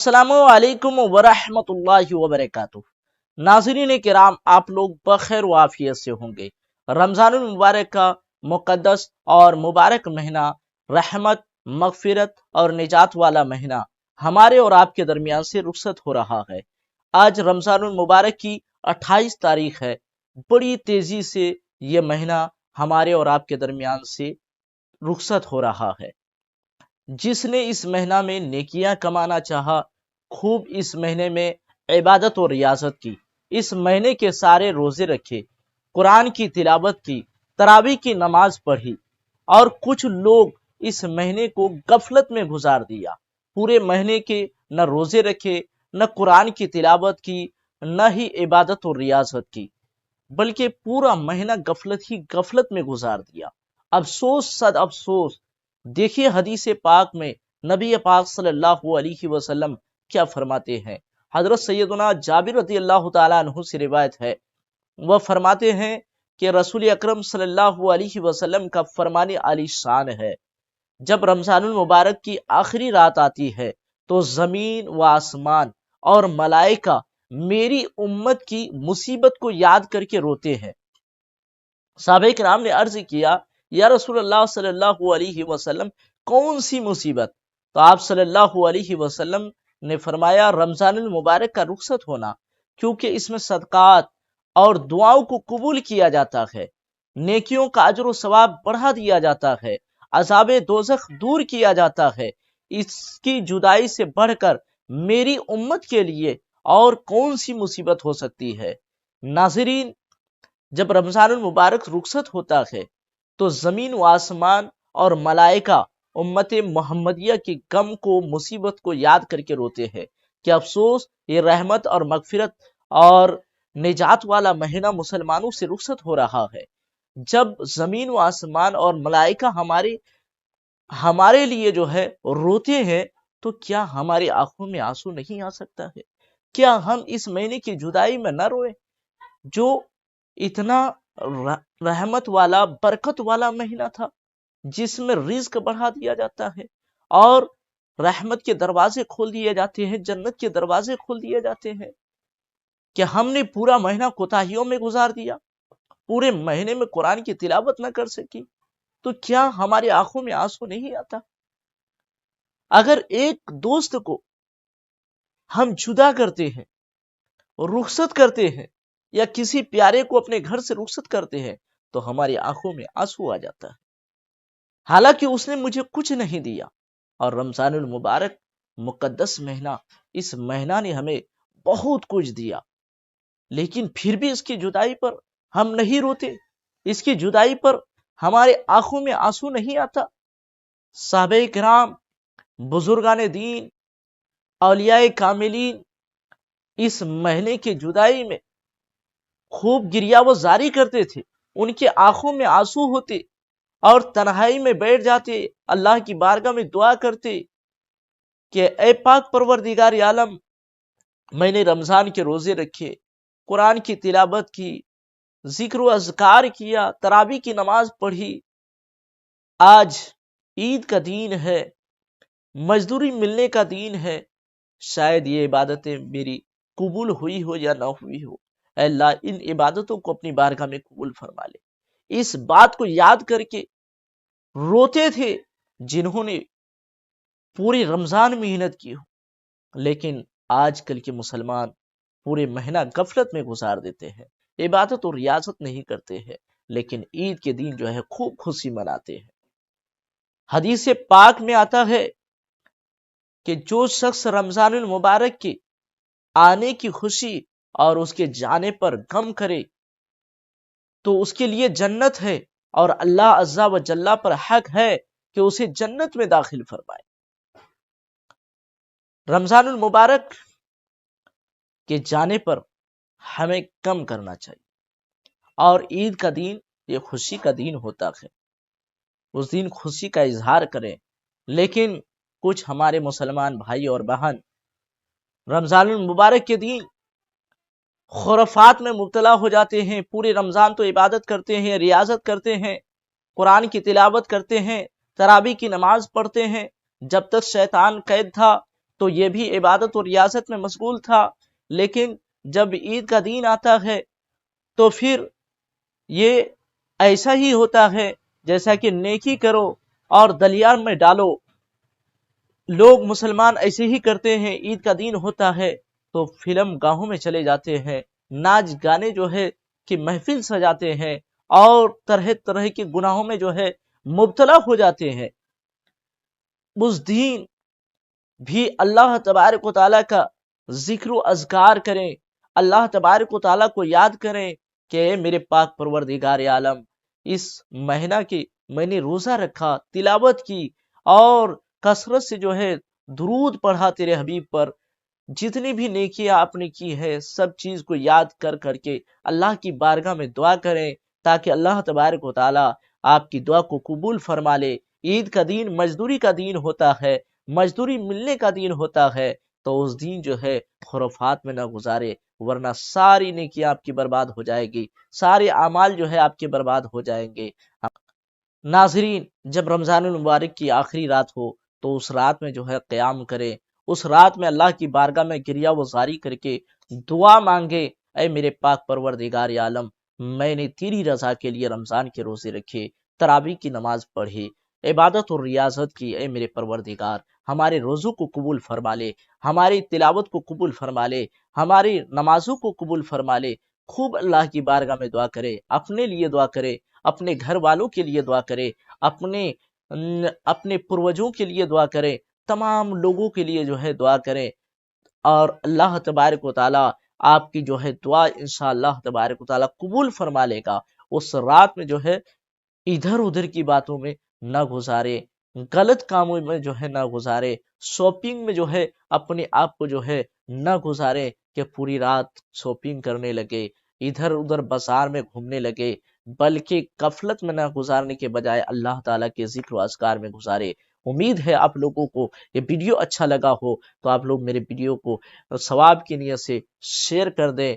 अस्सलामु अलैकुम वरहमतुल्लाहि वबरकातुह। नाज़रीन किराम, आप लोग बखैर व आफियत से होंगे। रमज़ानुल मुबारक का मुक़द्दस और मुबारक महीना, रहमत, मग़फ़िरत और निजात वाला महीना हमारे और आपके दरमियान से रुखसत हो रहा है। आज रमज़ानुल मुबारक की 28 तारीख है। बड़ी तेज़ी से ये महीना हमारे और आपके दरमियान से रुखसत हो रहा है। जिसने इस महीना में नेकियां कमाना चाहा, खूब इस महीने में इबादत और रियाजत की, इस महीने के सारे रोजे रखे, कुरान की तिलावत की, तरावी की नमाज पढ़ी। और कुछ लोग इस महीने को गफलत में गुजार दिया, पूरे महीने के न रोजे रखे, न कुरान की तिलावत की, न ही इबादत और रियाजत की, बल्कि पूरा महीना गफलत में गुजार दिया। अफसोस सद अफसोस। देखिए हदीस पाक में नबी पाक सल्लल्लाहु अलैहि वसल्लम क्या फरमाते हैं। हजरत सैयदना जाबिर रज़ी अल्लाह तआला अन्हु से रिवायत है, वह फरमाते हैं कि रसूल अकरम सल्लल्लाहु अलैहि वसल्लम का फरमाने आली शान है, जब रमजानुल मुबारक की आखिरी रात आती है तो जमीन व आसमान और मलाइका मेरी उम्मत की मुसीबत को याद करके रोते हैं। साहबे किराम ने अर्ज किया, या रसूल अल्लाह सल्लल्लाहु अलैहि वसल्लम, कौन सी मुसीबत? तो आप सल्लल्लाहु अलैहि वसल्लम ने फरमाया, रमजानुल मुबारक का रुखसत होना, क्योंकि इसमें सदकात और दुआओं को कबूल किया जाता है, नेकियों का अजर व सवाब बढ़ा दिया जाता है, अज़ाब दोज़ख दूर किया जाता है। इसकी जुदाई से बढ़कर मेरी उम्मत के लिए और कौन सी मुसीबत हो सकती है। नाज़रीन, जब रमजानुल मुबारक रुखसत होता है तो जमीन व आसमान और मलाइका उम्मत मोहम्मदिया के गम को, मुसीबत को याद करके रोते हैं कि अफसोस, ये रहमत और मगफिरत और निजात वाला महीना मुसलमानों से रुखसत हो रहा है। जब जमीन व आसमान और मलाइका हमारे लिए जो है रोते हैं, तो क्या हमारी आंखों में आंसू नहीं आ सकता है? क्या हम इस महीने की जुदाई में न रोए, जो इतना रहमत वाला, बरकत वाला महीना था, जिसमें रिज्क बढ़ा दिया जाता है और रहमत के दरवाजे खोल दिए जाते हैं, जन्नत के दरवाजे खोल दिए जाते हैं। कि हमने पूरा महीना कोताहियों में गुजार दिया, पूरे महीने में कुरान की तिलावत न कर सकी, तो क्या हमारी आंखों में आंसू नहीं आता? अगर एक दोस्त को हम जुदा करते हैं, रुखसत करते हैं, या किसी प्यारे को अपने घर से रुखसत करते हैं, तो हमारी आंखों में आंसू आ जाता है, हालांकि उसने मुझे कुछ नहीं दिया। और रमजानुल मुबारक मुकद्दस महीना, इस महीना ने हमें बहुत कुछ दिया, लेकिन फिर भी इसकी जुदाई पर हम नहीं रोते, इसकी जुदाई पर हमारे आंखों में आंसू नहीं आता। साहबे किराम, बुजुर्गान दीन, औलियाए कामिलीन इस महीने की जुदाई में खूब गिरिया वो जारी करते थे, उनके आंखों में आंसू होते और तन्हाई में बैठ जाते, अल्लाह की बारगाह में दुआ करते कि ऐ पाक परवरदिगार आलम, मैंने रमजान के रोजे रखे, कुरान की तिलावत की, जिक्र व अज़कार किया, तरावी की नमाज पढ़ी, आज ईद का दिन है, मजदूरी मिलने का दिन है, शायद ये इबादतें मेरी कबूल हुई हो या ना हुई हो। अल्लाह इन इबादतों को अपनी बारगाह में कबूल फरमा ले। इस बात को याद करके रोते थे जिन्होंने पूरी रमजान मेहनत की हो, लेकिन आजकल के मुसलमान पूरे महीना गफलत में गुजार देते हैं, इबादत और रियाजत नहीं करते हैं, लेकिन ईद के दिन जो है खूब खुशी मनाते हैं। हदीस पाक में आता है कि जो शख्स रमजानुल मुबारक के आने की खुशी और उसके जाने पर गम करे, तो उसके लिए जन्नत है, और अल्लाह अज़्ज़ा व जल्ला पर हक है कि उसे जन्नत में दाखिल फरमाए। रमजानुल मुबारक के जाने पर हमें कम करना चाहिए, और ईद का दिन ये खुशी का दिन होता है, उस दिन खुशी का इजहार करें। लेकिन कुछ हमारे मुसलमान भाई और बहन रमजानुल मुबारक के दिन खुराफात में मुब्तला हो जाते हैं। पूरे रमजान तो इबादत करते हैं, रियाजत करते हैं, कुरान की तिलावत करते हैं, तरावी की नमाज पढ़ते हैं, जब तक शैतान कैद था تو یہ بھی عبادت اور ریاضت میں مشغول تھا، لیکن جب عید کا دن آتا ہے تو پھر یہ ایسا ہی ہوتا ہے جیسا کہ نیکی کرو اور دلیان میں ڈالو۔ لوگ مسلمان ایسے ہی کرتے ہیں، عید کا دن ہوتا ہے تو فلم گاہوں میں چلے جاتے ہیں، ناچ گانے جو ہے کہ محفل سجاتے ہیں اور طرح طرح کے گناہوں میں جو ہے مبتلا ہو جاتے ہیں۔ اس دن بھی اللہ تبارک و تعالیٰ کا ذکر و اذکار کریں، اللہ تبارک و تعالیٰ کو یاد کریں کہ اے میرے پاک پروردگار عالم، اس مہینہ کی میں نے روزہ رکھا، تلاوت کی اور کثرت سے جو ہے درود پڑھا تیرے حبیب پر، جتنی بھی نیکیاں آپ نے کی ہے سب چیز کو یاد کر کر کے اللہ کی بارگاہ میں دعا کریں تاکہ اللہ تبارک و تعالیٰ آپ کی دعا کو قبول فرما لے۔ عید کا دن مزدوری کا دن ہوتا ہے، مزدوری ملنے کا دن ہوتا ہے، تو اس دن جو ہے خرافات میں نہ گزارے، ورنہ ساری نیکیاں آپ کی برباد ہو جائے گی، سارے اعمال جو ہے آپ کے برباد ہو جائیں گے۔ ناظرین، جب رمضان المبارک کی آخری رات ہو تو اس رات میں جو ہے قیام کرے، اس رات میں اللہ کی بارگاہ میں گریہ وزاری کر کے دعا مانگے، اے میرے پاک پروردگار عالم، میں نے تیری رضا کے لیے رمضان کے روزے رکھے، تراویح کی نماز پڑھی، عبادت اور ریاضت کی، اے میرے پروردگار ہمارے روزوں کو قبول فرما لے، ہماری تلاوت کو قبول فرما لے، ہماری نمازوں کو قبول فرما لے۔ خوب اللہ کی بارگاہ میں دعا کرے، اپنے لیے دعا کرے، اپنے گھر والوں کے لیے دعا کرے، اپنے پروجوں کے لیے دعا کرے، تمام لوگوں کے لیے جو ہے دعا کرے، اور اللہ تبارک و تعالیٰ آپ کی جو ہے دعا انشاءاللہ تبارک و تعالیٰ قبول فرما لے گا۔ اس رات میں جو ہے ادھر ادھر کی باتوں میں نہ گزارے، غلط کاموں میں جو ہے نہ گزارے، شاپنگ میں جو ہے اپنے آپ کو جو ہے نہ گزارے کہ پوری رات شاپنگ کرنے لگے، ادھر ادھر بازار میں گھومنے لگے، بلکہ غفلت میں نہ گزارنے کے بجائے اللہ تعالیٰ کے ذکر و اذکار میں گزارے۔ امید ہے آپ لوگوں کو یہ ویڈیو اچھا لگا ہو تو آپ لوگ میرے ویڈیو کو ثواب کی نیت سے شیئر کر دیں۔